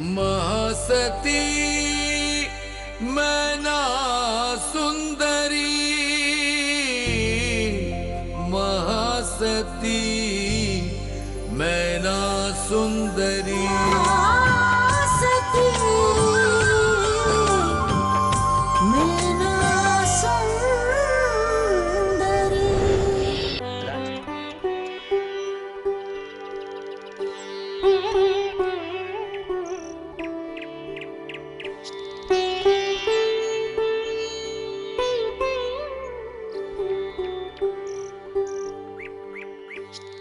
महासती मैना सुंदरी, महासती मैना सुंदरी।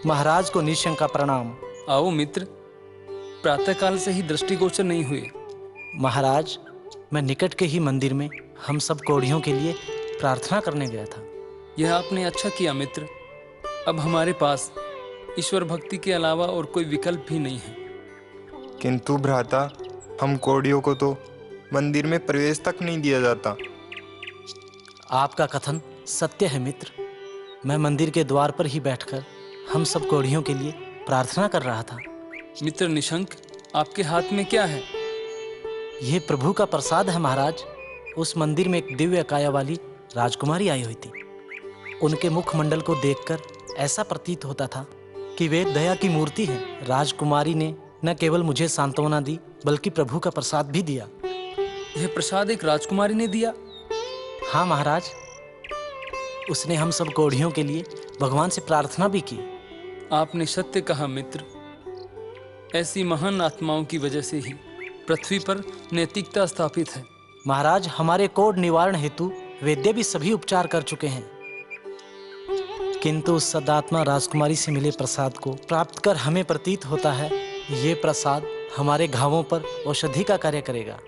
महाराज को निशंका प्रणाम। आओ मित्र, प्रातःकाल से ही दृष्टिगोचर नहीं हुए। महाराज, मैं निकट के ही मंदिर में हम सब कोढ़ियों के लिए प्रार्थना करने गया था। यह आपने अच्छा किया मित्र। अब हमारे पास ईश्वर भक्ति के अलावा और कोई विकल्प भी नहीं है। किंतु भ्राता, हम कोढ़ियों को तो मंदिर में प्रवेश तक नहीं दिया जाता। आपका कथन सत्य है मित्र। मैं मंदिर के द्वार पर ही बैठकर हम सब कोढ़ियों के लिए प्रार्थना कर रहा था। मित्र निशंक, आपके हाथ में क्या है? यह प्रभु का प्रसाद है महाराज। उस मंदिर में एक दिव्य काया वाली राजकुमारी आई हुई थी। उनके मुखमंडल को देखकर ऐसा प्रतीत होता था कि वे दया की मूर्ति है। राजकुमारी ने न केवल मुझे सांत्वना दी, बल्कि प्रभु का प्रसाद भी दिया। यह प्रसाद एक राजकुमारी ने दिया? हाँ महाराज, उसने हम सब कोढ़ियों के लिए भगवान से प्रार्थना भी की। आपने सत्य कहा मित्र। ऐसी महान आत्माओं की वजह से ही पृथ्वी पर नैतिकता स्थापित है। महाराज, हमारे कोढ़ निवारण हेतु वैद्य भी सभी उपचार कर चुके हैं, किंतु उस सदात्मा राजकुमारी से मिले प्रसाद को प्राप्त कर हमें प्रतीत होता है ये प्रसाद हमारे घावों पर औषधि का कार्य करेगा।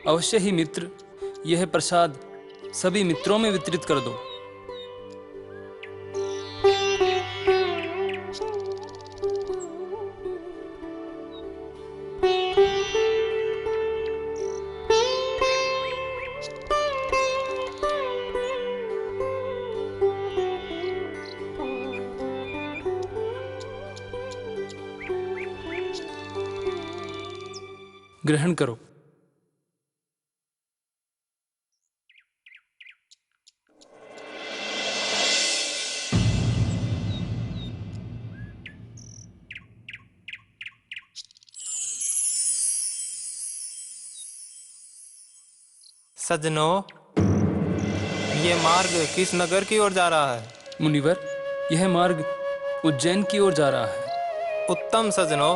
अवश्य ही मित्र, यह प्रसाद सभी मित्रों में वितरित कर दो। ग्रहण करो। सज्जनों, ये मार्ग किस नगर की ओर जा रहा है? मुनिवर, यह मार्ग उज्जैन की ओर जा रहा है। उत्तम सज्जनों,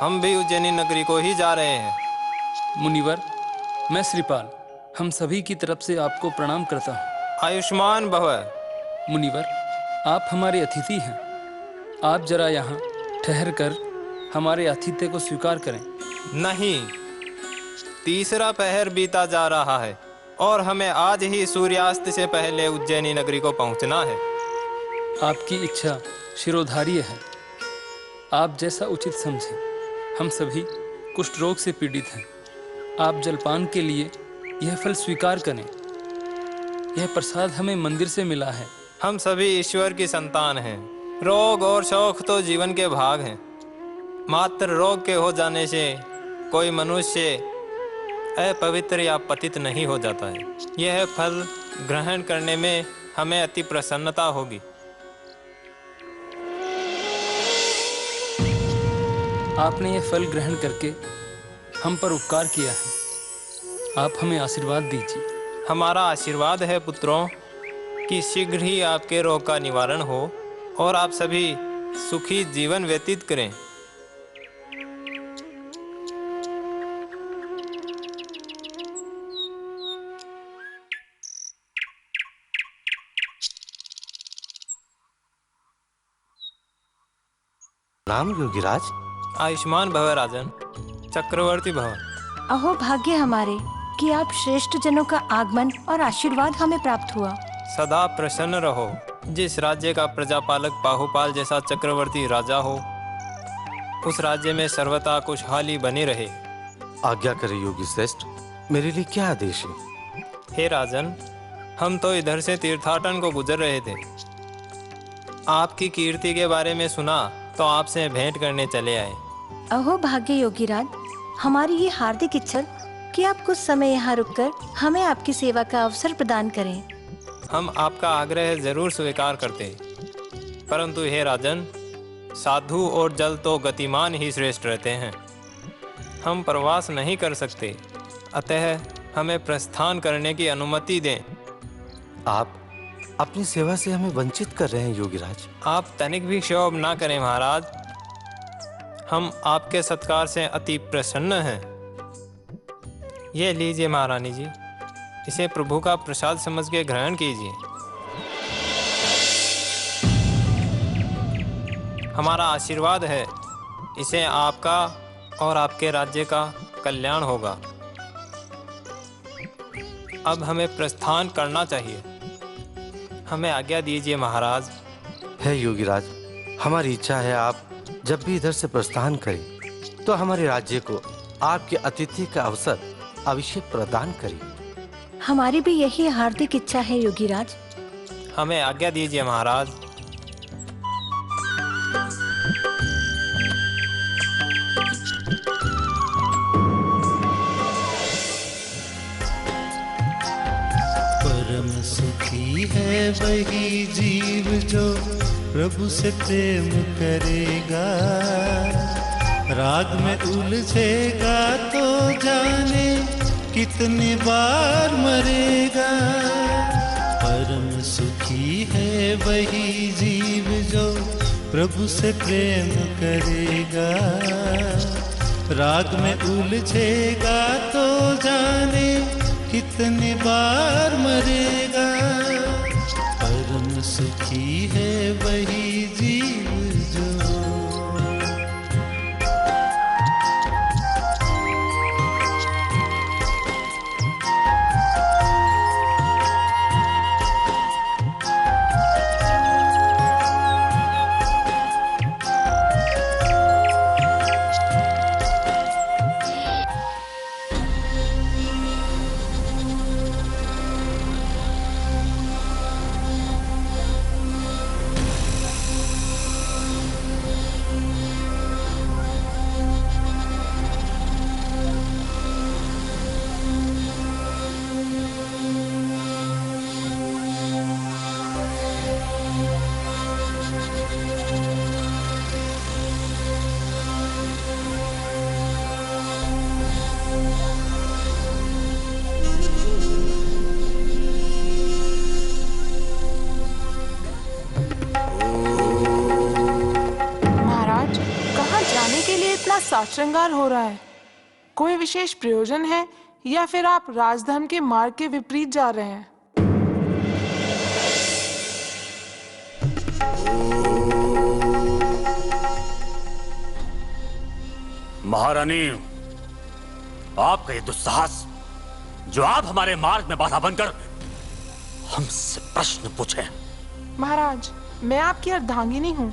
हम भी उज्जैनी नगरी को ही जा रहे हैं। मुनिवर, मैं श्रीपाल हम सभी की तरफ से आपको प्रणाम करता हूँ। आयुष्मान भव। मुनिवर, आप हमारे अतिथि हैं। आप जरा यहाँ ठहर कर हमारे आतिथ्य को स्वीकार करें। नहीं, तीसरा पहर बीता जा रहा है और हमें आज ही सूर्यास्त से पहले उज्जैनी नगरी को पहुँचना है। आपकी इच्छा शिरोधार्य है। आप जैसा उचित समझें। हम सभी कुष्ठ रोग से पीड़ित हैं। आप जलपान के लिए यह फल स्वीकार करें। यह प्रसाद हमें मंदिर से मिला है। हम सभी ईश्वर की संतान हैं। रोग और शौक तो जीवन के भाग हैं। मात्र रोग के हो जाने से कोई मनुष्य अपवित्र या पतित नहीं हो जाता है। यह फल ग्रहण करने में हमें अति प्रसन्नता होगी। आपने यह फल ग्रहण करके हम पर उपकार किया है। आप हमें आशीर्वाद दीजिए। हमारा आशीर्वाद है पुत्रों कि शीघ्र ही आपके रोग का निवारण हो और आप सभी सुखी जीवन व्यतीत करें। नाम योगीराज। आयुष्मान भव राजन, चक्रवर्ती भव। अहो भाग्य हमारे कि आप श्रेष्ठ जनों का आगमन और आशीर्वाद हमें प्राप्त हुआ। सदा प्रसन्न रहो। जिस राज्य का प्रजापालक बाहुपाल जैसा चक्रवर्ती राजा हो, उस राज्य में सर्वथा खुशहाली बनी रहे। आज्ञा करे योगी श्रेष्ठ, मेरे लिए क्या आदेश है? हे राजन, हम तो इधर से तीर्थाटन को गुजर रहे थे। आपकी कीर्ति के बारे में सुना तो आपसे भेंट करने चले आए। अहो भाग्य योगीराज, हमारी ये हार्दिक इच्छा कि आप कुछ समय यहाँ रुककर हमें आपकी सेवा का अवसर प्रदान करें। हम आपका आग्रह जरूर स्वीकार करते, परंतु हे राजन, साधु और जल तो गतिमान ही श्रेष्ठ रहते हैं। हम प्रवास नहीं कर सकते, अतः हमें प्रस्थान करने की अनुमति दें। आप अपनी सेवा से हमें वंचित कर रहे हैं योगीराज। आप तनिक भी क्षोभ ना करें महाराज, हम आपके सत्कार से अति प्रसन्न हैं। ये लीजिए महारानी जी, इसे प्रभु का प्रसाद समझ के ग्रहण कीजिए। हमारा आशीर्वाद है, इसे आपका और आपके राज्य का कल्याण होगा। अब हमें प्रस्थान करना चाहिए, हमें आज्ञा दीजिए महाराज। है योगीराज, हमारी इच्छा है आप जब भी इधर से प्रस्थान करें तो हमारे राज्य को आपके अतिथि का अवसर अवश्य प्रदान करें। हमारी भी यही हार्दिक इच्छा है योगीराज। हमें आज्ञा दीजिए महाराज। परम सुखी है वही जीव जो प्रभु से प्रेम करेगा, राग में उलझेगा तो जाने कितने बार मरेगा। परम सुखी है वही जीव जो प्रभु से प्रेम करेगा, राग में उलझेगा तो जाने कितने बार मरेगा। परम सुखी है वही जीव जो। साज श्रृंगार हो रहा है, कोई विशेष प्रयोजन है या फिर आप राजधर्म के मार्ग के विपरीत जा रहे हैं? महारानी, आपका ये दुस्साहस जो आप हमारे मार्ग में बाधा बनकर हमसे प्रश्न पूछे। महाराज, मैं आपकी अर्धांगिनी हूँ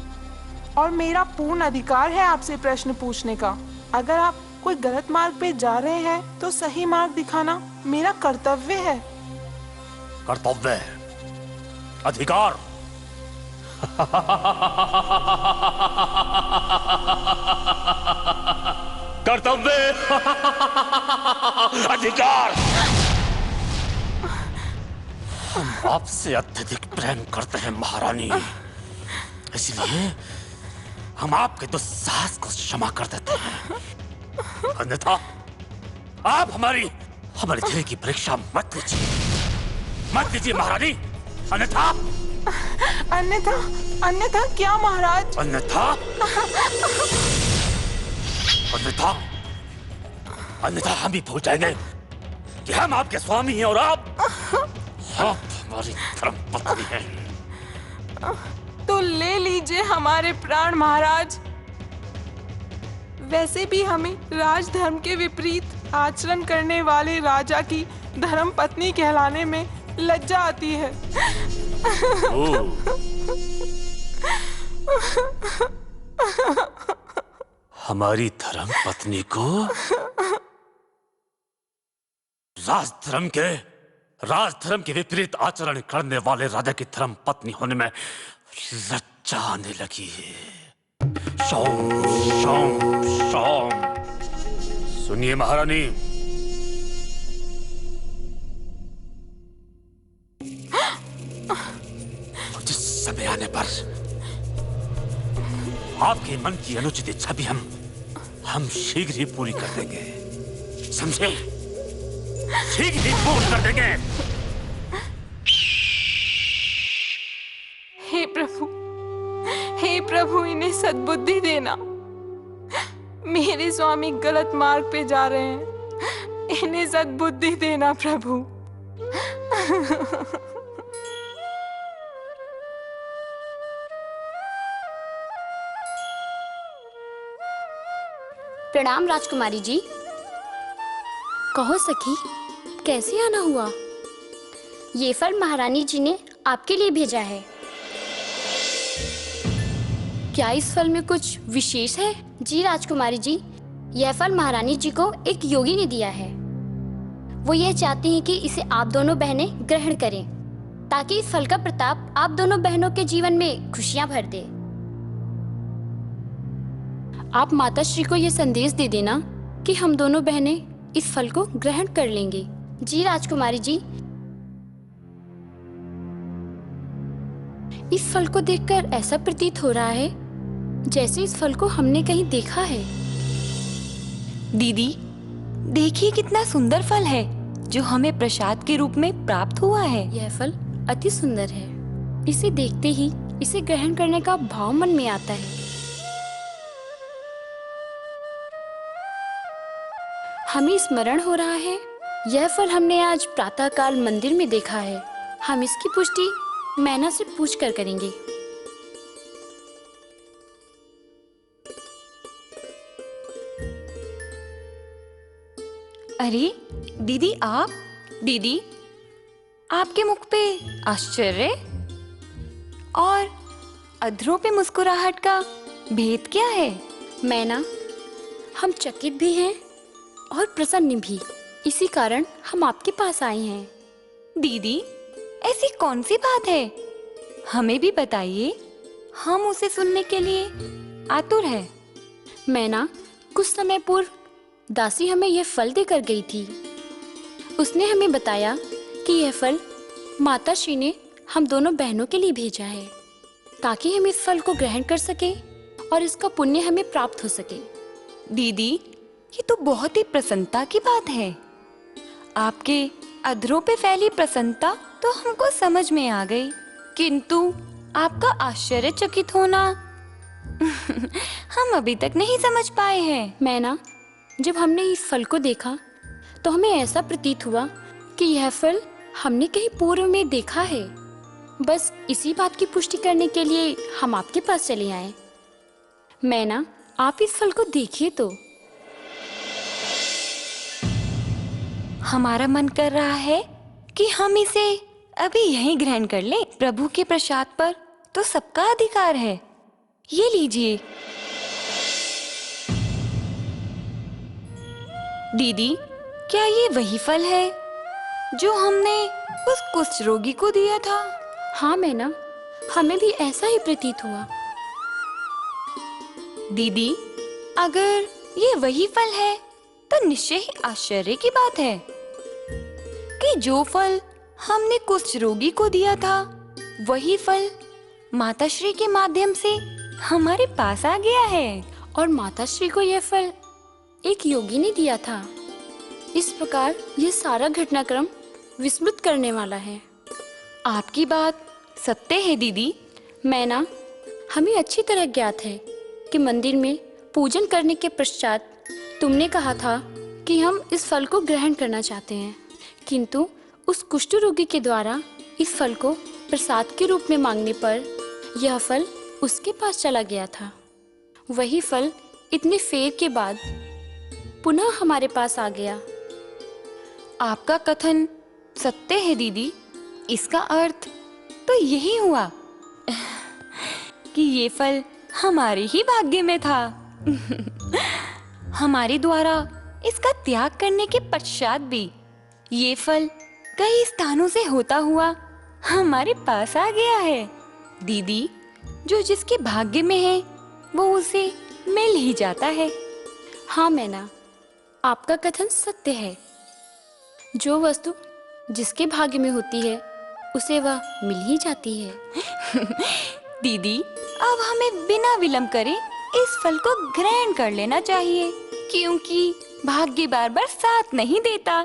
और मेरा पूर्ण अधिकार है आपसे प्रश्न पूछने का। अगर आप कोई गलत मार्ग पे जा रहे हैं तो सही मार्ग दिखाना मेरा कर्तव्य है। कर्तव्य, अधिकार कर्तव्य, अधिकार। हम आपसे अत्यधिक प्रेम करते हैं महारानी, इसलिए हम आपके दुस्साहस को क्षमा कर देते हैं। अन्यथा आप हमारी धैर्य की परीक्षा मत लीजिए महारानी। अन्यथा क्या महाराज? अन्यथा हम भी भूल जाएंगे कि हम आपके स्वामी हैं और आप हमारी धर्मपत्नी हैं। तो ले लीजिए हमारे प्राण महाराज। वैसे भी हमें राजधर्म के विपरीत आचरण करने वाले राजा की धर्म पत्नी कहलाने में लज्जा आती है। हमारी धर्म पत्नी को राजधर्म के विपरीत आचरण करने वाले राजा की धर्म पत्नी होने में लज्जा आने लगी है। शौम शौम शौम। सुनिए महारानी, जिस समय आने पर आपके मन की अनुचित इच्छा भी हम शीघ्र ही पूरी कर देंगे, समझे? शीघ्र ही पूर्ण कर देंगे। हे प्रभु, इन्हें सद्बुद्धि देना। मेरे स्वामी गलत मार्ग पे जा रहे हैं, इन्हें सद्बुद्धि देना प्रभु। प्रणाम राजकुमारी जी। कहो सखी, कैसे आना हुआ? ये फल महारानी जी ने आपके लिए भेजा है। क्या इस फल में कुछ विशेष है? जी राजकुमारी जी, यह फल महारानी जी को एक योगी ने दिया है। वो यह चाहती हैं कि इसे आप दोनों बहनें ग्रहण करें, ताकि इस फल का प्रताप आप दोनों बहनों के जीवन में खुशियां भर दे। आप माता श्री को यह संदेश दे देना कि हम दोनों बहनें इस फल को ग्रहण कर लेंगे। जी राजकुमारी जी। इस फल को देखकर ऐसा प्रतीत हो रहा है जैसे इस फल को हमने कहीं देखा है। दीदी, देखिए कितना सुंदर फल है जो हमें प्रसाद के रूप में प्राप्त हुआ है। यह फल अति सुंदर है। इसे देखते ही इसे ग्रहण करने का भाव मन में आता है। हमें स्मरण हो रहा है, यह फल हमने आज प्रातःकाल मंदिर में देखा है। हम इसकी पुष्टि मैना से पूछकर करेंगे। अरे दीदी, आप? दीदी, आपके मुख पे आश्चर्य और अधरों पे मुस्कुराहट का भेद क्या है? मैना, हम चकित भी हैं और प्रसन्न भी। इसी कारण हम आपके पास आए हैं। दीदी, ऐसी कौन सी बात है? हमें भी बताइए, हम उसे सुनने के लिए आतुर हैं। मैना, कुछ समय पूर्व दासी हमें यह फल देकर गई थी। उसने हमें बताया कि यह फल माता श्री ने हम दोनों बहनों के लिए भेजा है, ताकि हम इस फल को ग्रहण कर सके और इसका पुण्य हमें प्राप्त हो सके। दीदी, ये तो बहुत ही प्रसन्नता की बात है। आपके अधरों पे फैली प्रसन्नता तो हमको समझ में आ गई, किंतु आपका आश्चर्यचकित होना हम अभी तक नहीं समझ पाए हैं। मैना, जब हमने इस फल को देखा तो हमें ऐसा प्रतीत हुआ कि यह फल हमने कहीं पूर्व में देखा है। बस इसी बात की पुष्टि करने के लिए हम आपके पास चले आए। मैना, आप इस फल को देखिए तो। हमारा मन कर रहा है कि हम इसे अभी यहीं ग्रहण कर लें। प्रभु के प्रसाद पर तो सबका अधिकार है। ये लीजिए। दीदी, क्या ये वही फल है जो हमने उस कुष्ठ रोगी को दिया था? हाँ मैना, हमें भी ऐसा ही प्रतीत हुआ। दीदी, अगर ये वही फल है तो निश्चय ही आश्चर्य की बात है कि जो फल हमने कुष्ठ रोगी को दिया था, वही फल माताश्री के माध्यम से हमारे पास आ गया है। और माताश्री को यह फल एक योगी ने दिया था। इस प्रकार यह सारा घटनाक्रम विस्मृत करने वाला है। आपकी बात सत्य है दीदी। मैना, हमें अच्छी तरह ज्ञात है कि मंदिर में पूजन करने के पश्चात तुमने कहा था कि हम इस फल को ग्रहण करना चाहते हैं, किंतु उस कुष्ठ रोगी के द्वारा इस फल को प्रसाद के रूप में मांगने पर यह फल उसके पास चला गया था। वही फल इतने फेर के बाद पुनः हमारे पास आ गया। आपका कथन सत्य है दीदी। इसका अर्थ तो यही हुआ कि ये फल हमारे ही भाग्य में था। हमारे द्वारा इसका त्याग करने के पश्चात भी ये फल कई स्थानों से होता हुआ हमारे पास आ गया है। दीदी, जो जिसके भाग्य में है वो उसे मिल ही जाता है। हाँ मैना, आपका कथन सत्य है। जो वस्तु जिसके भाग्य में होती है उसे वह मिल ही जाती है। दीदी, अब हमें बिना विलंब करे इस फल को ग्रहण कर लेना चाहिए, क्योंकि भाग्य बार बार साथ नहीं देता।